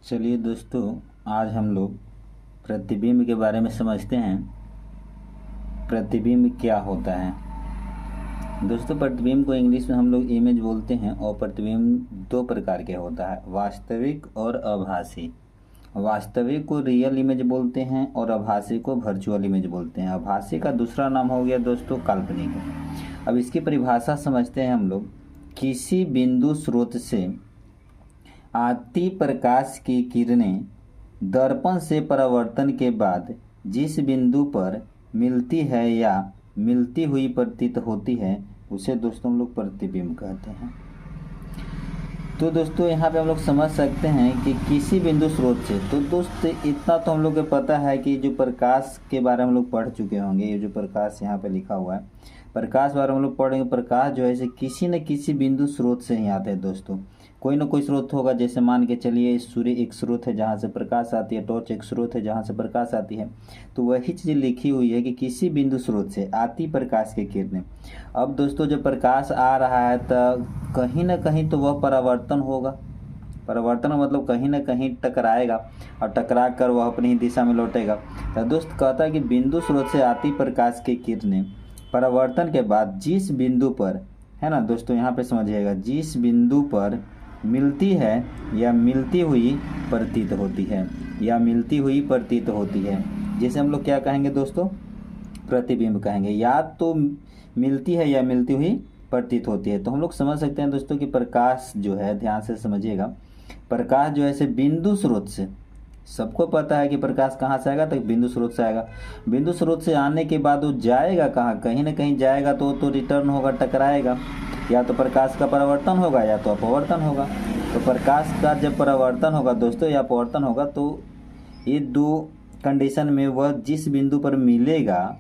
चलिए दोस्तों, आज हम लोग प्रतिबिंब के बारे में समझते हैं। प्रतिबिंब क्या होता है दोस्तों? प्रतिबिंब को इंग्लिश में हम लोग इमेज बोलते हैं और प्रतिबिंब दो प्रकार के होता है, वास्तविक और आभासी। वास्तविक को रियल इमेज बोलते हैं और आभासी को वर्चुअल इमेज बोलते हैं। आभासी का दूसरा नाम हो गया दोस्तों काल्पनिक। अब इसकी परिभाषा समझते हैं हम लोग। किसी बिंदु स्रोत से आती प्रकाश की किरणें दर्पण से परावर्तन के बाद जिस बिंदु पर मिलती है या मिलती हुई प्रतीत होती है उसे दोस्तों हम लोग प्रतिबिंब कहते हैं। तो दोस्तों यहाँ पे हम लोग समझ सकते हैं कि किसी बिंदु स्रोत से, तो दोस्त इतना तो हम लोग को पता है कि जो प्रकाश के बारे में हम लोग पढ़ चुके होंगे। ये जो प्रकाश यहाँ पे लिखा हुआ है, प्रकाश बारे में हम लोग पढ़ेंगे। प्रकाश जो है किसी न किसी बिंदु स्रोत से ही आता है दोस्तों। कोई ना कोई स्रोत होगा, जैसे मान के चलिए सूर्य एक स्रोत है जहाँ से प्रकाश आती है, टॉर्च एक स्रोत है जहाँ से प्रकाश आती है। तो वही चीज़ लिखी हुई है कि किसी बिंदु स्रोत से आती प्रकाश की किरणें। अब दोस्तों जब प्रकाश आ रहा है तो कहीं ना कहीं तो वह परावर्तन होगा। परावर्तन मतलब कहीं ना कहीं टकराएगा और टकरा कर वह अपनी ही दिशा में लौटेगा। तो दोस्त कहता है कि बिंदु स्रोत से आती प्रकाश की किरणें परावर्तन के बाद जिस बिंदु पर, है ना दोस्तों, यहाँ पे समझिएगा, जिस बिंदु पर मिलती है या मिलती हुई प्रतीत होती है, या मिलती हुई प्रतीत होती है, जैसे हम लोग क्या कहेंगे दोस्तों? प्रतिबिंब कहेंगे। या तो मिलती है या मिलती हुई प्रतीत होती है। तो हम लोग समझ सकते हैं दोस्तों कि प्रकाश जो है, ध्यान से समझिएगा, प्रकाश जो है बिंदु स्रोत से, सबको पता है कि प्रकाश कहाँ से आएगा, तो बिंदु स्रोत से आएगा। बिंदु स्रोत से आने के बाद वो जाएगा कहाँ? कहीं ना कहीं जाएगा, तो रिटर्न होगा, टकराएगा। या तो प्रकाश का परावर्तन होगा या तो अपवर्तन होगा। तो प्रकाश का जब परावर्तन होगा दोस्तों या अपवर्तन होगा, तो ये दो कंडीशन में वह जिस बिंदु पर मिलेगा,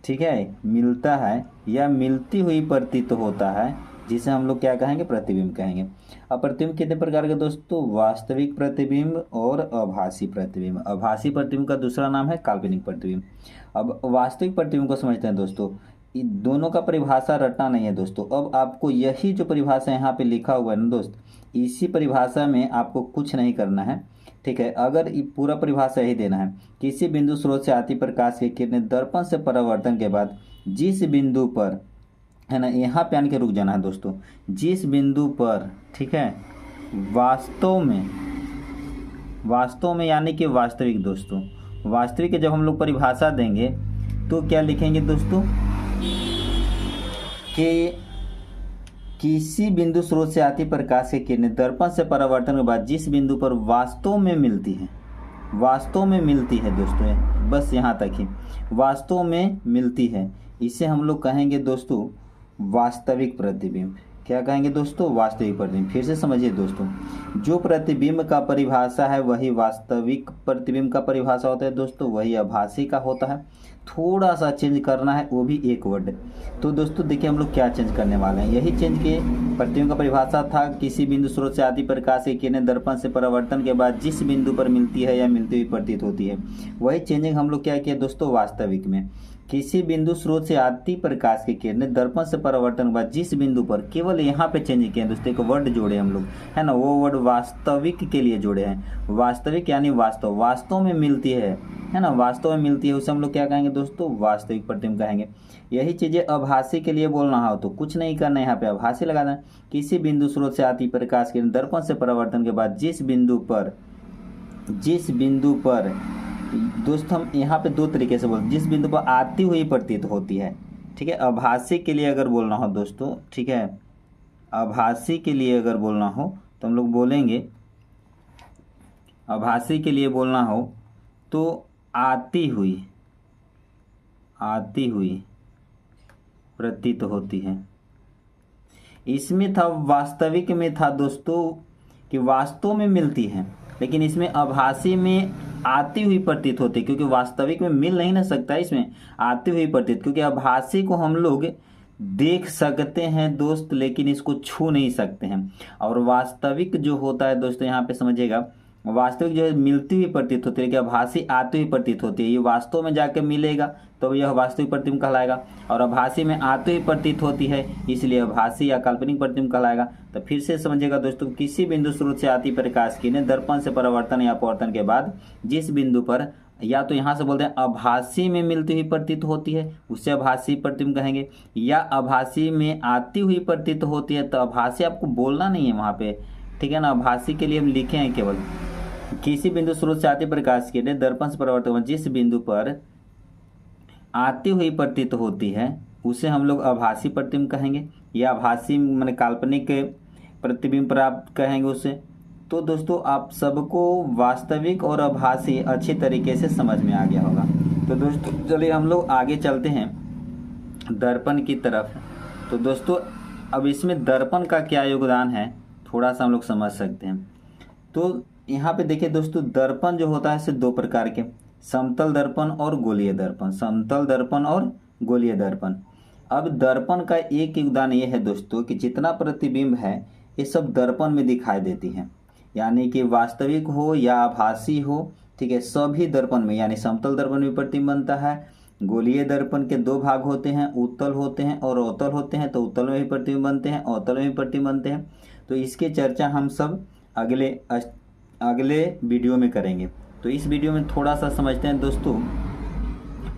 ठीक है, मिलता है या मिलती हुई प्रतीत होता है, जिसे हम लोग क्या कहेंगे? प्रतिबिंब कहेंगे। अब प्रतिबिंब कितने प्रकार के दोस्तों? वास्तविक प्रतिबिंब और आभासी प्रतिबिंब। आभासी प्रतिबिंब का दूसरा नाम है काल्पनिक प्रतिबिंब। अब वास्तविक प्रतिबिंब को समझते हैं दोस्तों। दोनों का परिभाषा रटना नहीं है दोस्तों। अब आपको यही जो परिभाषा यहाँ पे लिखा हुआ है ना दोस्त, इसी परिभाषा में आपको कुछ नहीं करना है, ठीक है। अगर पूरा परिभाषा यही देना है, किसी बिंदु स्रोत से आती प्रकाश की किरणें दर्पण से परावर्तन के बाद जिस बिंदु पर, है ना, यहाँ पे आने के रुक जाना है दोस्तों, जिस बिंदु पर, ठीक है, वास्तव में यानी कि वास्तविक दोस्तों, वास्तविक के जब हम लोग परिभाषा देंगे तो क्या लिखेंगे दोस्तों? कि किसी बिंदु स्रोत से आती प्रकाश की किरणें दर्पण से परावर्तन के बाद जिस बिंदु पर वास्तव में मिलती है, वास्तव में मिलती है दोस्तों, बस यहाँ तक ही, वास्तव में मिलती है, इसे हम लोग कहेंगे दोस्तों वास्तविक प्रतिबिंब। क्या कहेंगे दोस्तों? वास्तविक प्रतिबिंब। फिर से समझिए दोस्तों, जो प्रतिबिंब का परिभाषा है वही वास्तविक प्रतिबिंब का परिभाषा होता है दोस्तों, वही आभासी का होता है। थोड़ा सा चेंज करना है, वो भी एक वर्ड। तो दोस्तों देखिए हम लोग क्या चेंज करने वाले हैं। यही चेंज के प्रतिबिंब का परिभाषा था, किसी बिंदु स्रोत से आती प्रकाश की किरणें दर्पण से परावर्तन के बाद जिस बिंदु पर मिलती है या मिलती हुई प्रतीत होती है, वही चेंजिंग हम लोग क्या किया दोस्तों? वास्तविक में किसी बिंदु स्रोत से आती प्रकाश की किरणें दर्पण से परावर्तन के बाद जिस बिंदु पर, केवल यहाँ पे चेंज किए हैं दोस्तों, एक वर्ड जोड़े हम लोग, है ना, वो वर्ड वास्तविक के लिए जोड़े हैं। वास्तविक यानी वास्तव, वास्तव में मिलती है ना, वास्तव में मिलती है, उसे हम लोग क्या कहेंगे दोस्तों? वास्तविक प्रतिबिंब कहेंगे। यही चीजें आभासी के लिए बोलना हो तो कुछ नहीं करना, यहाँ पे आभासी लगा दें। किसी बिंदु स्रोत से आती प्रकाश की दर्पण से परावर्तन के बाद जिस बिंदु पर दोस्त, हम यहाँ पे दो तरीके से बोलते, जिस बिंदु पर आती हुई प्रतीत होती है, ठीक है। आभासी के लिए अगर बोलना हो दोस्तों, ठीक है, आभासी के लिए अगर बोलना हो तो हम लोग बोलेंगे, आभासी के लिए बोलना हो तो आती हुई प्रतीत होती है। इसमें था, वास्तविक में था दोस्तों कि वास्तव में मिलती है, लेकिन इसमें आभासी में आती हुई प्रतीत होती है, क्योंकि वास्तविक में मिल नहीं ना सकता, इसमें आती हुई प्रतीत, क्योंकि आभासी को हम लोग देख सकते हैं दोस्त, लेकिन इसको छू नहीं सकते हैं। और वास्तविक जो होता है दोस्तों, यहाँ पे समझिएगा, वास्तविक जो है मिलती हुई प्रतीत होती है, कि आभासी आती हुई प्रतीत होती है। ये वास्तव में जाके मिलेगा तो यह वास्तविक प्रतिबिंब कहलाएगा, और आभासी में आती हुई प्रतीत होती है इसलिए आभासी या काल्पनिक प्रतिबिंब कहलाएगा। तो फिर से समझिएगा दोस्तों, किसी बिंदु स्रोत से आती प्रकाश किरणें दर्पण से परावर्तन या अपवर्तन के बाद जिस बिंदु पर, या तो यहाँ से बोलते हैं आभासी में मिलती हुई प्रतीत होती है उससे आभासी प्रतिबिंब कहेंगे, या आभासी में आती हुई प्रतीत होती है। तो आभासी आपको बोलना नहीं है वहाँ पे, ठीक है ना। आभासी के लिए हम लिखे हैं केवल, किसी बिंदु स्रोत से आती प्रकाश किरणें दर्पण से परावर्तन जिस बिंदु पर आती हुई प्रतीत होती है उसे हम लोग आभासी प्रतिबिंब कहेंगे, या आभासी माने काल्पनिक प्रतिबिंब प्राप्त कहेंगे उसे। तो दोस्तों आप सबको वास्तविक और आभासी अच्छी तरीके से समझ में आ गया होगा। तो दोस्तों चलिए हम लोग आगे चलते हैं दर्पण की तरफ। तो दोस्तों अब इसमें दर्पण का क्या योगदान है थोड़ा सा हम लोग समझ सकते हैं। तो यहाँ पे देखिए दोस्तों, दर्पण जो होता है इसे दो प्रकार के, समतल दर्पण और गोलीय दर्पण, समतल दर्पण और गोलीय दर्पण। अब दर्पण का एक योगदान ये है दोस्तों कि जितना प्रतिबिंब है ये सब दर्पण में दिखाई देती है, यानी कि वास्तविक हो या आभासी हो, ठीक है, सभी दर्पण में, यानी समतल दर्पण में प्रतिबिंब बनता है। गोलीय दर्पण के दो भाग होते हैं, उत्तल होते हैं और अवतल होते हैं। तो उत्तल में भी प्रतिबिंब बनते हैं, अवतल में भी प्रतिबिंब बनते हैं। तो इसकी चर्चा हम सब अगले वीडियो में करेंगे। तो इस वीडियो में थोड़ा सा समझते हैं दोस्तों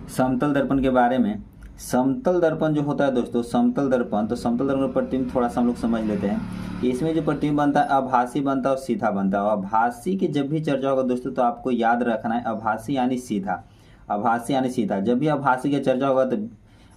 समतल दर्पण के बारे में। समतल दर्पण जो होता है दोस्तों, समतल दर्पण, तो समतल दर्पण प्रतिबिंब थोड़ा सा हम लोग समझ लेते हैं। इसमें जो प्रतिबिंब बनता है आभासी बनता है और सीधा बनता है। आभासी की जब भी चर्चा होगा दोस्तों तो आपको याद रखना है आभासी यानी सीधा, आभासी यानी सीधा। जब भी आभासी की चर्चा होगा तो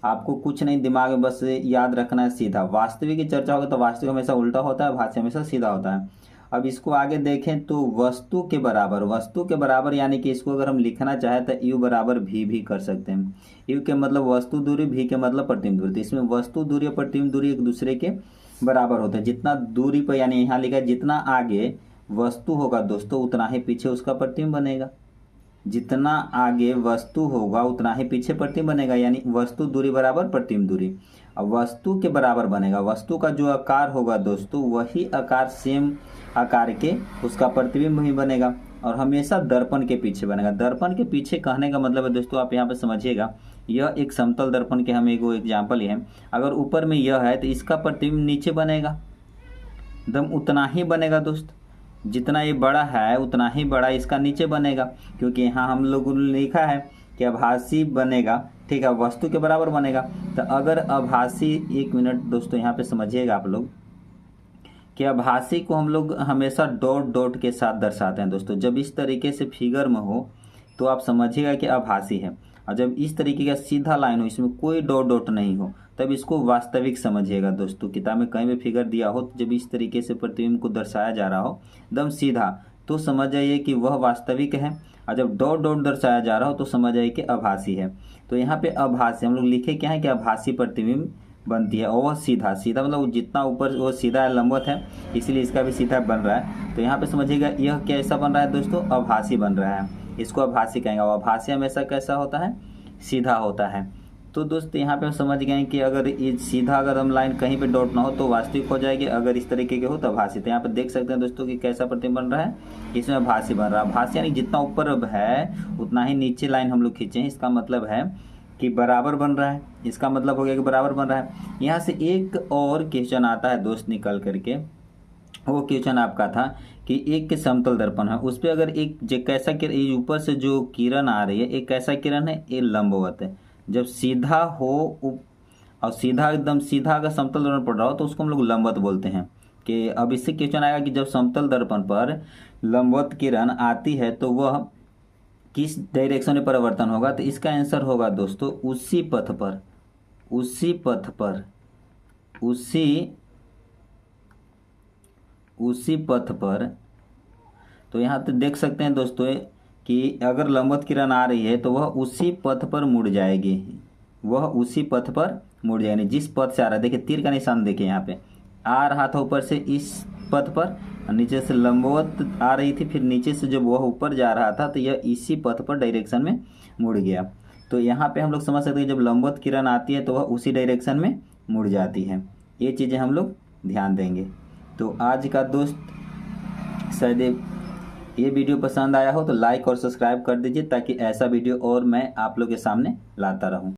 आपको कुछ नहीं दिमाग में बस याद रखना है सीधा। वास्तविक की चर्चा होगा तो वास्तविक हमेशा उल्टा होता है, आभासी हमेशा सीधा होता है। अब इसको आगे देखें तो वस्तु के बराबर, वस्तु के बराबर यानी कि इसको अगर हम लिखना चाहें तो u बराबर v भी कर सकते हैं। u के मतलब वस्तु दूरी, v के मतलब प्रतिबिंब दूरी। तो इसमें वस्तु दूरी और प्रतिबिंब दूरी एक दूसरे के बराबर होते हैं। जितना दूरी पर, यानी यहाँ लिखा है जितना आगे वस्तु होगा दोस्तों उतना ही पीछे उसका प्रतिबिंब बनेगा। जितना आगे वस्तु होगा उतना ही पीछे प्रतिबिंब बनेगा, यानी वस्तु दूरी बराबर प्रतिबिंब दूरी। अब वस्तु के बराबर बनेगा, वस्तु का जो आकार होगा दोस्तों वही आकार सेम आकार के उसका प्रतिबिंब ही बनेगा, और हमेशा दर्पण के पीछे बनेगा। दर्पण के पीछे कहने का मतलब है दोस्तों, आप यहाँ पे समझिएगा, यह एक समतल दर्पण के हम एक एग्जाम्पल ही है। अगर ऊपर में यह है तो इसका प्रतिबिंब नीचे बनेगा, एकदम उतना ही बनेगा दोस्त। जितना ये बड़ा है उतना ही बड़ा इसका नीचे बनेगा, क्योंकि यहाँ हम लोगों ने लिखा है कि आभासी बनेगा, ठीक है, वस्तु के बराबर बनेगा। तो अगर आभासी, एक मिनट दोस्तों यहाँ पे समझिएगा आप लोग कि आभासी को हम लोग हमेशा डॉट डॉट के साथ दर्शाते हैं दोस्तों। जब इस तरीके से फिगर में हो तो आप समझिएगा कि आभासी है, और जब इस तरीके का सीधा लाइन हो, इसमें कोई डॉट डॉट नहीं हो, तब इसको वास्तविक समझिएगा दोस्तों। किताब में कहीं भी फिगर दिया हो तो जब इस तरीके से प्रतिबिंब को दर्शाया जा रहा हो एकदम सीधा, तो समझ जाइए कि वह वास्तविक है, और जब डॉट डॉट दर्शाया जा रहा हो तो समझ जाइए कि आभासी है। तो यहाँ पे आभासी हम लोग लिखे क्या है कि आभासी प्रतिबिंब बनती है, और वह सीधा, सीधा मतलब जितना ऊपर वो सीधा है, लंबवत है, इसलिए इसका भी सीधा बन रहा है। तो यहाँ पे समझिएगा यह कैसा बन रहा है दोस्तों, आभासी बन रहा है, इसको आभासी कहेंगे। और आभासी हमेशा कैसा होता है, सीधा होता है। तो दोस्त यहाँ पे हम समझ गए कि अगर ये सीधा, अगर हम लाइन कहीं पे डॉट ना हो तो वास्तविक हो जाएगी, अगर इस तरीके के हो तो आभासी। तो यहाँ पे देख सकते हैं दोस्तों कि कैसा प्रतिबिंब बन रहा है, इसमें आभासी बन रहा है। आभासी यानी जितना ऊपर है उतना ही नीचे लाइन हम लोग खींचे हैं, इसका मतलब है कि बराबर बन रहा है, इसका मतलब हो गया कि बराबर बन रहा है। यहाँ से एक और क्वेश्चन आता है दोस्त निकल करके, वो क्वेश्चन आपका था कि एक के समतल दर्पण है, उस पर अगर एक कैसा किरण, ऊपर से जो किरण आ रही है एक कैसा किरण है, ये लंबवत है। जब सीधा हो और सीधा एकदम सीधा अगर समतल दर्पण पड़ रहा हो तो उसको हम लोग लंबवत बोलते हैं। कि अब इससे क्वेश्चन आएगा कि जब समतल दर्पण पर लंबवत किरण आती है तो वह किस डायरेक्शन में परिवर्तन होगा। तो इसका आंसर होगा दोस्तों उसी पथ पर, उसी पथ पर, उसी पथ पर। तो यहाँ तो देख सकते हैं दोस्तों कि अगर लंबवत किरण आ रही है तो वह उसी पथ पर मुड़ जाएगी, वह उसी पथ पर मुड़ जाएगी। जिस पथ से आ रहा है, देखिए तीर का निशान देखिए, यहाँ पे आ रहा था ऊपर से इस पथ पर, नीचे से लंबवत आ रही थी, फिर नीचे से जब वह ऊपर जा रहा था तो यह इसी पथ पर डायरेक्शन में मुड़ गया। तो यहाँ पे हम लोग समझ सकते हैं जब लंबवत किरण आती है तो वह उसी डायरेक्शन में मुड़ जाती है। ये चीज़ें हम लोग ध्यान देंगे। तो आज का दोस्त शायद ये वीडियो पसंद आया हो तो लाइक और सब्सक्राइब कर दीजिए ताकि ऐसा वीडियो और मैं आप लोग के सामने लाता रहूं।